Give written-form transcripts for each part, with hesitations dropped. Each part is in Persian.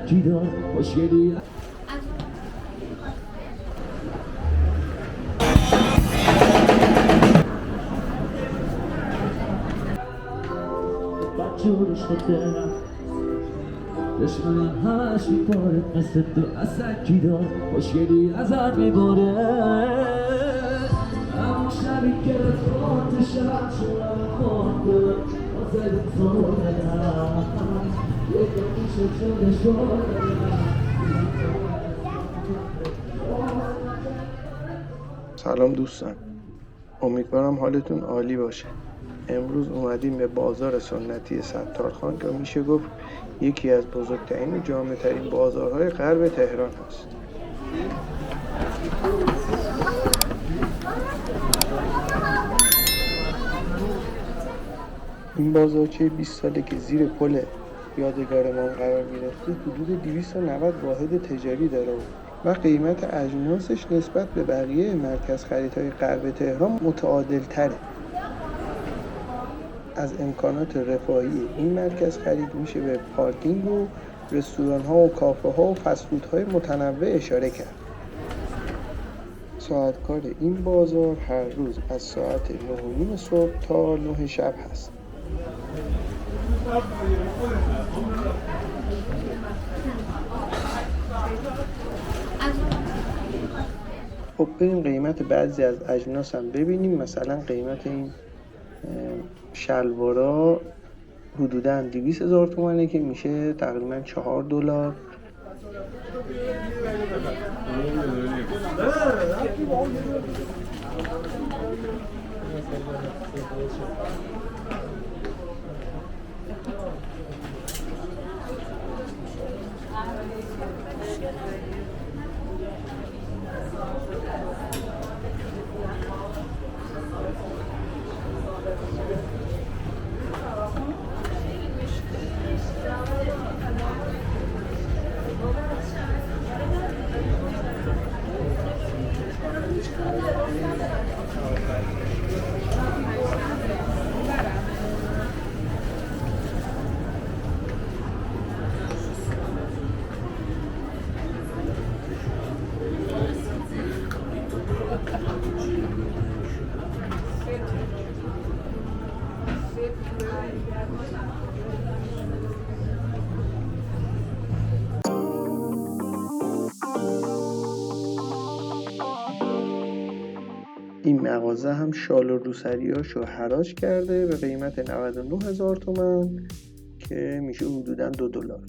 سجیدار خوشگلی جورش دارم دشمنم همش میپاره مثل تو از سجیدار خوشگلی ازت میباره همون شبی که رفت شب شدم خورده واسه تو دلم یکم میشه شده شده. سلام دوستان، امیدوارم حالتون عالی باشه. امروز اومدیم به بازار سنتی ستارخان که میشه گفت یکی از بزرگترین و جامع‌ترین بازارهای غرب تهران هست. این بازارچه 20 ساله که زیر پل یادگار امام قرار گرفته حدود 290 واحد تجاری داره و قیمت اجناسش نسبت به بقیه مرکز خریدهای غرب تهران متعادل تره. از امکانات رفاهی این مرکز خرید میشه به پارکینگ و رستوران ها و کافه ها و فست فود های متنوع اشاره کرد. ساعت کار این بازار هر روز از ساعت 9:30 صبح تا 9 شب هست. خب بریم قیمت بعضی از اجناس هم ببینیم. مثلا قیمت این شلوارا حدوداً 200,000 تومانه که میشه تقریباً $4. این مغازه هم شال و روسریاشو حراج کرده به قیمت 99,000 تومان که میشه حدوداً $2.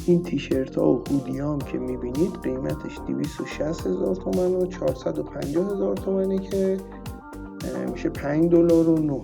این تیشرت ها و هودی هم که میبینید قیمتش 260,000 تومان و 450,000 تومانه که میشه $5 و $9.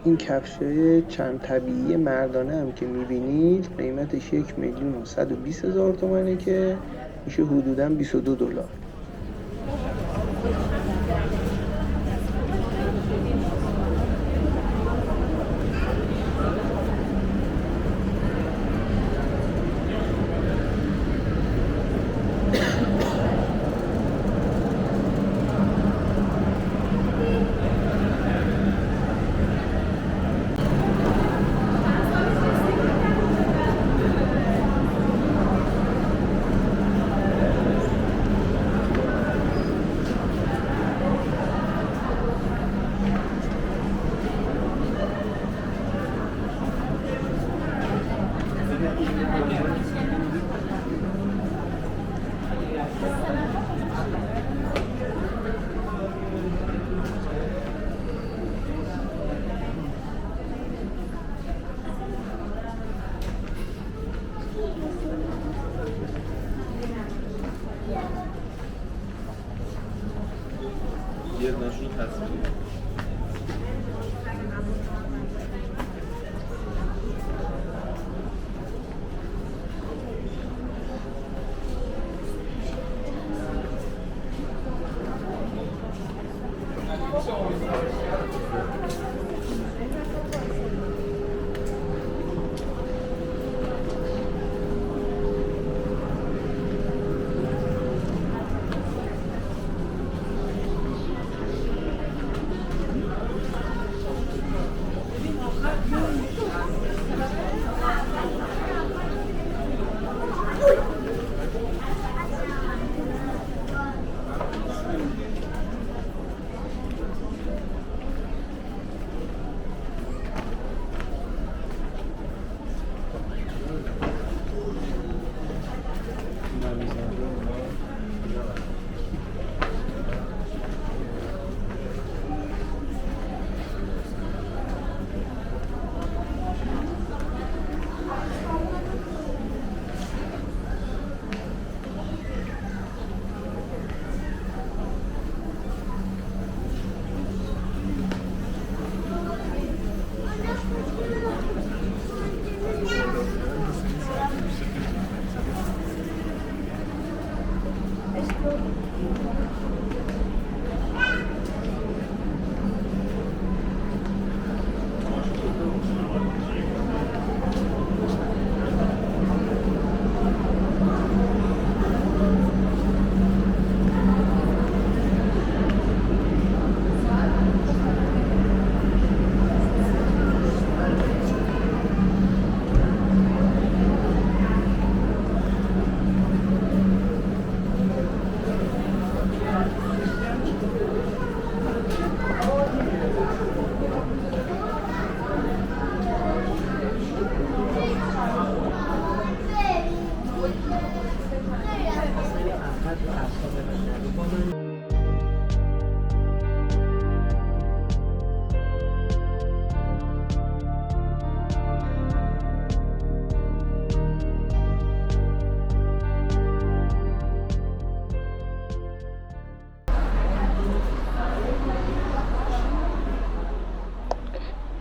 این کفشای چند طبیعی مردانه هم که میبینید قیمتش 1,120,000 تومنه که میشه حدوداً $22. یه نشون تصویری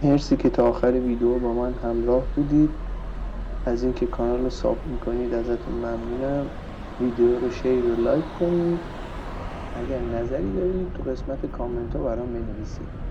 مرسی که تا آخر ویدیو با من همراه بودید. از اینکه کانال رو ساب میکنید ازتون ممنونم. ویدیو رو شیر و لایک کنید. اگر نظری دارید تو قسمت کامنت ها برام بنویسید.